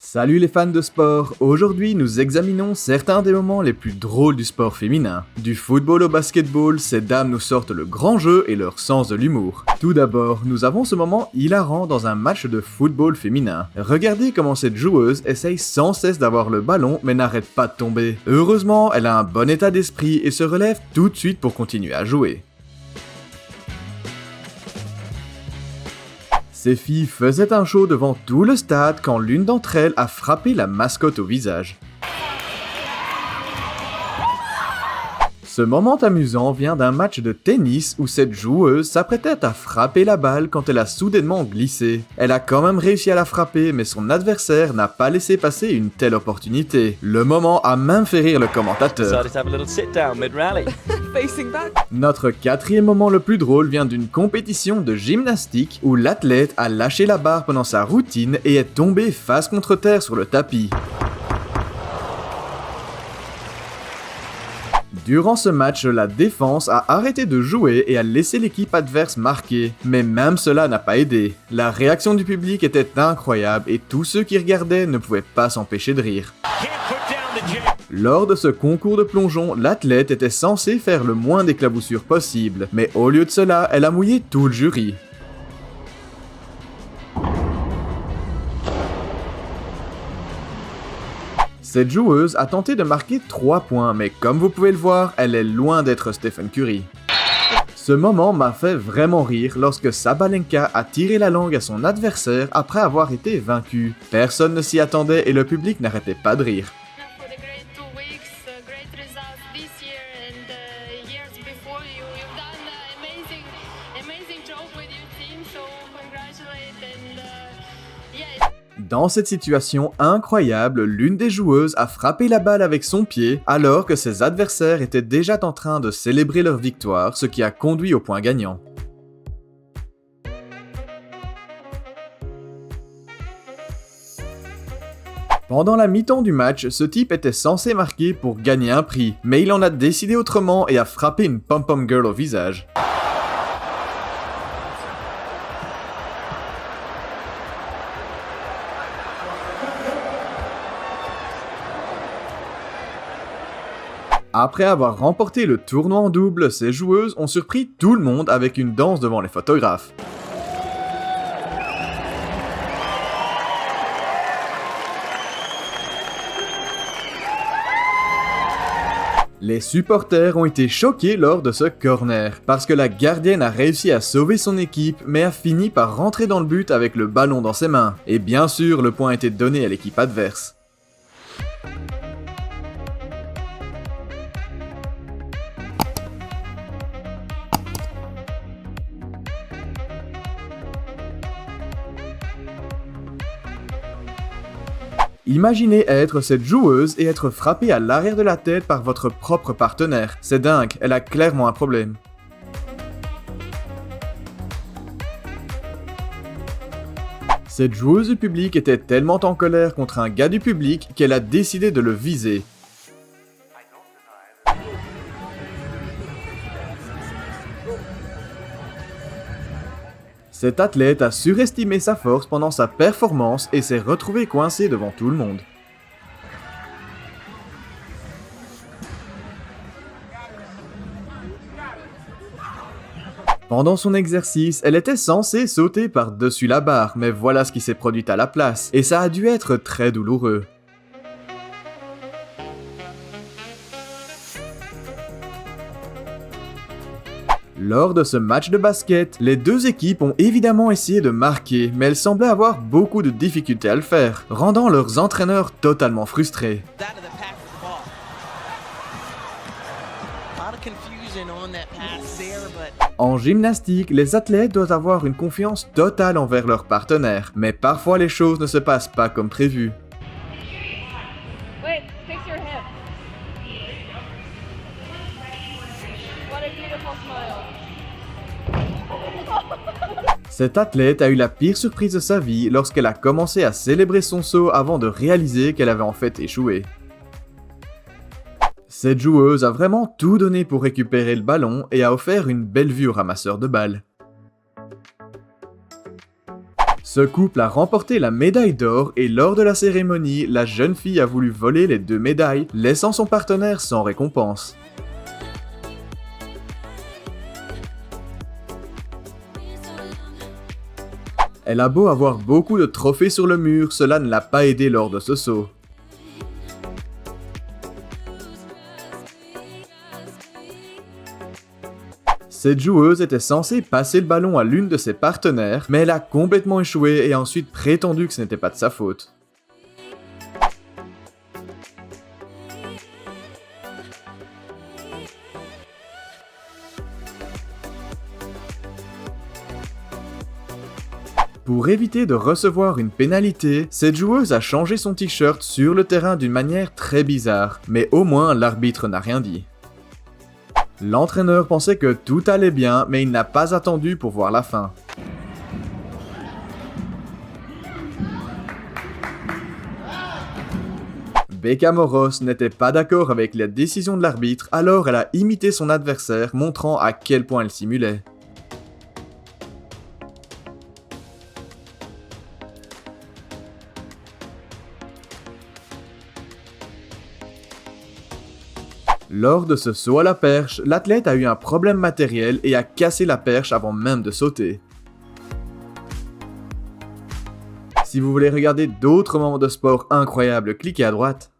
Salut les fans de sport, aujourd'hui nous examinons certains des moments les plus drôles du sport féminin. Du football au basketball, ces dames nous sortent le grand jeu et leur sens de l'humour. Tout d'abord, nous avons ce moment hilarant dans un match de football féminin. Regardez comment cette joueuse essaye sans cesse d'avoir le ballon mais n'arrête pas de tomber. Heureusement, elle a un bon état d'esprit et se relève tout de suite pour continuer à jouer. Ces filles faisaient un show devant tout le stade quand l'une d'entre elles a frappé la mascotte au visage. Ce moment amusant vient d'un match de tennis où cette joueuse s'apprêtait à frapper la balle quand elle a soudainement glissé. Elle a quand même réussi à la frapper, mais son adversaire n'a pas laissé passer une telle opportunité. Le moment a même fait rire le commentateur. Notre quatrième moment le plus drôle vient d'une compétition de gymnastique où l'athlète a lâché la barre pendant sa routine et est tombé face contre terre sur le tapis. Durant ce match, la défense a arrêté de jouer et a laissé l'équipe adverse marquer. Mais même cela n'a pas aidé. La réaction du public était incroyable et tous ceux qui regardaient ne pouvaient pas s'empêcher de rire. Lors de ce concours de plongeon, l'athlète était censé faire le moins d'éclaboussures possible, mais au lieu de cela, elle a mouillé tout le jury. Cette joueuse a tenté de marquer 3 points, mais comme vous pouvez le voir, elle est loin d'être Stephen Curry. Ce moment m'a fait vraiment rire lorsque Sabalenka a tiré la langue à son adversaire après avoir été vaincu. Personne ne s'y attendait et le public n'arrêtait pas de rire. Dans cette situation incroyable, l'une des joueuses a frappé la balle avec son pied alors que ses adversaires étaient déjà en train de célébrer leur victoire, ce qui a conduit au point gagnant. Pendant la mi-temps du match, ce type était censé marquer pour gagner un prix, mais il en a décidé autrement et a frappé une pom-pom girl au visage. Après avoir remporté le tournoi en double, ces joueuses ont surpris tout le monde avec une danse devant les photographes. Les supporters ont été choqués lors de ce corner, parce que la gardienne a réussi à sauver son équipe, mais a fini par rentrer dans le but avec le ballon dans ses mains. Et bien sûr, le point a été donné à l'équipe adverse. Imaginez être cette joueuse et être frappée à l'arrière de la tête par votre propre partenaire. C'est dingue, elle a clairement un problème. Cette joueuse du public était tellement en colère contre un gars du public qu'elle a décidé de le viser. Cet athlète a surestimé sa force pendant sa performance et s'est retrouvé coincé devant tout le monde. Pendant son exercice, elle était censée sauter par-dessus la barre, mais voilà ce qui s'est produit à la place, et ça a dû être très douloureux. Lors de ce match de basket, les deux équipes ont évidemment essayé de marquer, mais elles semblaient avoir beaucoup de difficultés à le faire, rendant leurs entraîneurs totalement frustrés. En gymnastique, les athlètes doivent avoir une confiance totale envers leurs partenaires, mais parfois les choses ne se passent pas comme prévu. Cette athlète a eu la pire surprise de sa vie lorsqu'elle a commencé à célébrer son saut avant de réaliser qu'elle avait en fait échoué. Cette joueuse a vraiment tout donné pour récupérer le ballon et a offert une belle vue au ramasseur de balles. Ce couple a remporté la médaille d'or et lors de la cérémonie, la jeune fille a voulu voler les 2 médailles, laissant son partenaire sans récompense. Elle a beau avoir beaucoup de trophées sur le mur, cela ne l'a pas aidé lors de ce saut. Cette joueuse était censée passer le ballon à l'une de ses partenaires, mais elle a complètement échoué et a ensuite prétendu que ce n'était pas de sa faute. Pour éviter de recevoir une pénalité, cette joueuse a changé son t-shirt sur le terrain d'une manière très bizarre, mais au moins l'arbitre n'a rien dit. L'entraîneur pensait que tout allait bien, mais il n'a pas attendu pour voir la fin. Becca Moros n'était pas d'accord avec la décision de l'arbitre, alors elle a imité son adversaire, montrant à quel point elle simulait. Lors de ce saut à la perche, l'athlète a eu un problème matériel et a cassé la perche avant même de sauter. Si vous voulez regarder d'autres moments de sport incroyables, cliquez à droite.